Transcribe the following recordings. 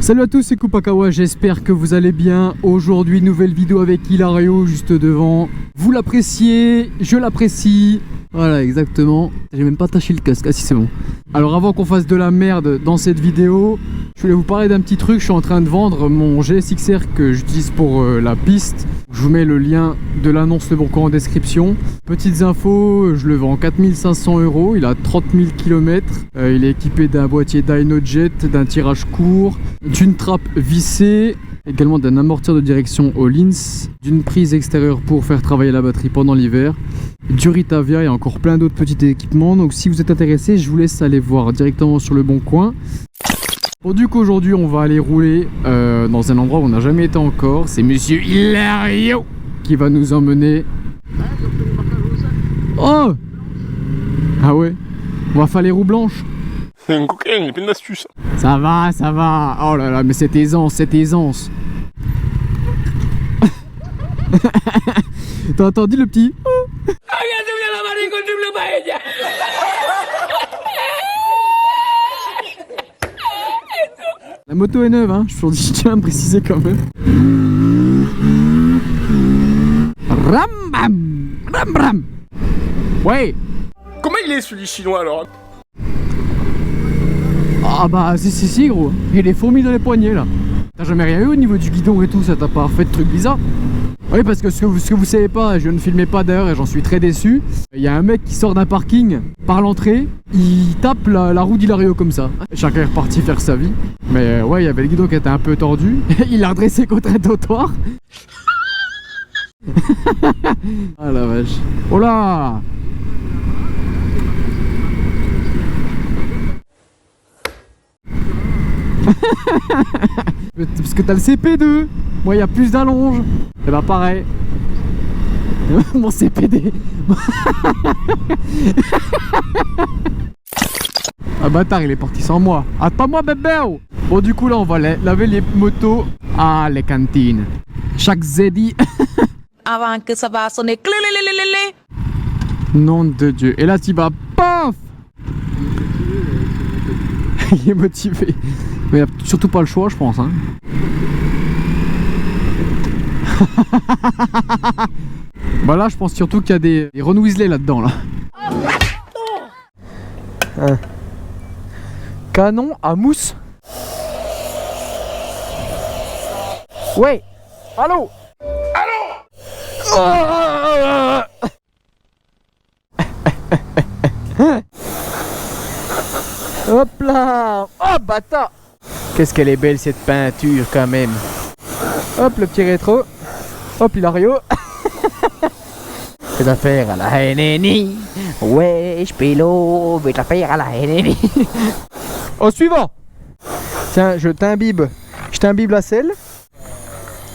Salut à tous, c'est Kupakawa, j'espère que vous allez bien. Aujourd'hui, nouvelle vidéo avec Hilario juste devant. Vous l'appréciez, je l'apprécie. Voilà, exactement. J'ai même pas taché le casque, ah si c'est bon. Alors avant qu'on fasse de la merde dans cette vidéo, je voulais vous parler d'un petit truc. Je suis en train de vendre mon GSX-R que j'utilise pour la piste. Je vous mets le lien de l'annonce de bon coin en description. Petites infos, je le vends 4500 €, il a 30 000 km. Il est équipé d'un boîtier Dynojet, d'un tirage court, d'une trappe vissée, également d'un amortisseur de direction Öhlins, d'une prise extérieure pour faire travailler la batterie pendant l'hiver, du Ritavia et encore plein d'autres petits équipements. Donc si vous êtes intéressé, je vous laisse aller voir directement sur le bon coin. Bon, du coup aujourd'hui on va aller rouler dans un endroit où on n'a jamais été encore. C'est Monsieur Hilario qui va nous emmener. Oh! Ah ouais? On va faire les roues blanches. C'est un coquin, il est plein d'astuces. Ça va, ça va. Oh là là, mais cette aisance, cette aisance. T'as entendu le petit? La moto est neuve, hein, je tiens à me préciser quand même. Ram bam, ram bam. Ouais. Comment il est celui chinois alors? Ah bah si gros. Il est fourmis dans les poignets là. T'as jamais rien eu au niveau du guidon et tout, ça t'a pas fait de trucs bizarres? Oui, parce que ce que vous savez pas, je ne filmais pas d'ailleurs et j'en suis très déçu. Il y a un mec qui sort d'un parking par l'entrée, il tape la roue d'Hilario comme ça. Chacun est reparti faire sa vie. Mais ouais, il y avait le guidon qui était un peu tordu. Il l'a redressé contre un trottoir. Ah la vache. Oh là! Parce que t'as le CP2. Moi il y a plus d'allonge. Et bah pareil. Mon CPD. Ah bâtard, il est parti sans moi. Attends-moi bébé. Bon du coup là on va laver les motos à les cantines. Chaque zedi. Avant que ça va sonner. Nom de Dieu. Et là tu vas paf. Il est motivé. Mais il n'y a surtout pas le choix, je pense. Hein. Bah là, je pense surtout qu'il y a des Ron Weasley là-dedans. Là. Canon à mousse. Ouais. Allô. Hop là. Oh bâtard. Qu'est-ce qu'elle est belle cette peinture quand même. Hop le petit rétro. Hop Hilario. Fais affaire à la NNI. Ouais je pélo. Fais affaire à la NNI. Au suivant. Tiens je t'imbibe. Je t'imbibe la selle.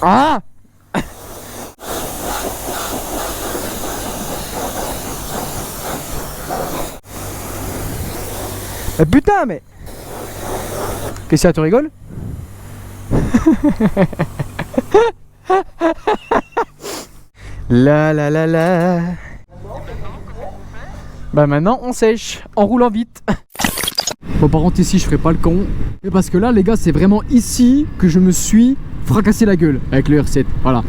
Ah. Putain mais. Qu'est-ce que ça, tu rigoles? La la la la. Bah maintenant on sèche en roulant vite. Bon par contre ici je ferai pas le con. Mais parce que là les gars c'est vraiment ici que je me suis fracassé la gueule avec le R7. Voilà.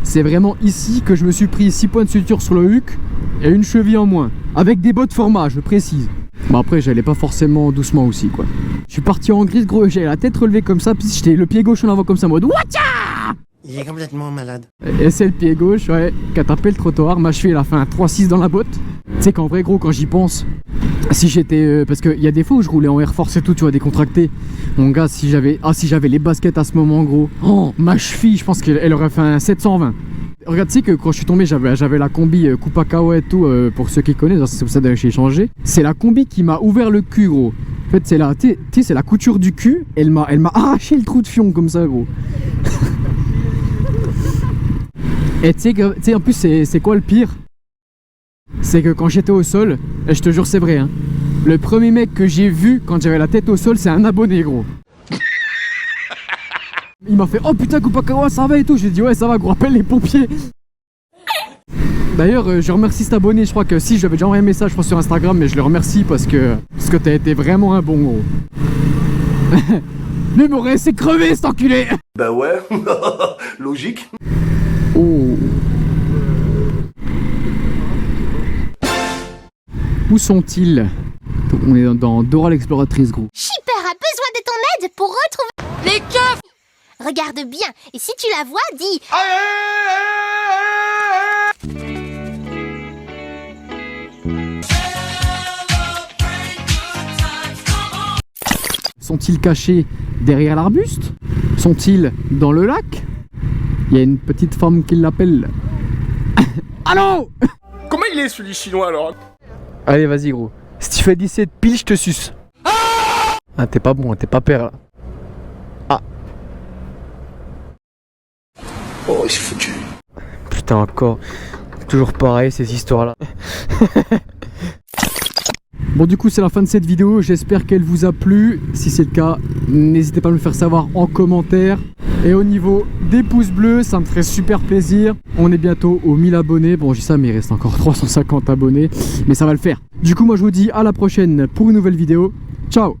C'est vraiment ici que je me suis pris 6 points de suture sur le huc et une cheville en moins. Avec des bottes format, je précise. Bon après j'allais pas forcément doucement aussi quoi. Je suis parti en grise gros, j'avais la tête relevée comme ça, puis j'étais le pied gauche en avant comme ça en mode Watcha. Il est complètement malade. Et c'est le pied gauche ouais, qui a tapé le trottoir, ma cheville elle a fait un 3-6 dans la botte. Tu sais qu'en vrai gros quand j'y pense, si j'étais... parce qu'il y a des fois où je roulais en Air Force et tout, tu vois, décontracté. Mon gars si j'avais les baskets à ce moment gros, oh ma cheville je pense qu'elle aurait fait un 720. Regarde, tu sais que quand je suis tombé, j'avais la combi Kupakawa et tout, pour ceux qui connaissent, c'est pour ça que j'ai changé. C'est la combi qui m'a ouvert le cul, gros. En fait, c'est la couture du cul, elle m'a arraché le trou de fion comme ça, gros. Et tu sais, en plus, c'est quoi le pire? C'est que quand j'étais au sol, et je te jure, c'est vrai, hein, le premier mec que j'ai vu quand j'avais la tête au sol, c'est un abonné, gros. Il m'a fait oh putain Kupakawa ça va et tout. J'ai dit ouais ça va gros, appelle les pompiers. D'ailleurs je remercie cet abonné. Je crois que si j'avais déjà envoyé un message je crois sur Instagram, mais je le remercie parce que t'as été vraiment un bon gros. Mais m'aurait laissé crever cet enculé. Bah ouais, logique. Oh. Où sont-ils? On est dans Dora l'exploratrice, gros. Shipper a besoin de ton aide pour retrouver les keufs. Regarde bien, et si tu la vois, dis... Sont-ils cachés derrière l'arbuste? Sont-ils dans le lac? Il y a une petite femme qui l'appelle. Allô? Comment il est celui chinois alors? Allez, vas-y, gros. Si tu fais 17 piles, je te suce. Ah, t'es pas bon, t'es pas père là. Ah. Oh, il s'est foutu. Putain, encore. Toujours pareil, ces histoires-là. Bon, du coup, c'est la fin de cette vidéo. J'espère qu'elle vous a plu. Si c'est le cas, n'hésitez pas à me le faire savoir en commentaire. Et au niveau des pouces bleus, ça me ferait super plaisir. On est bientôt aux 1000 abonnés. Bon, je dis ça, mais il reste encore 350 abonnés. Mais ça va le faire. Du coup, moi, je vous dis à la prochaine pour une nouvelle vidéo. Ciao!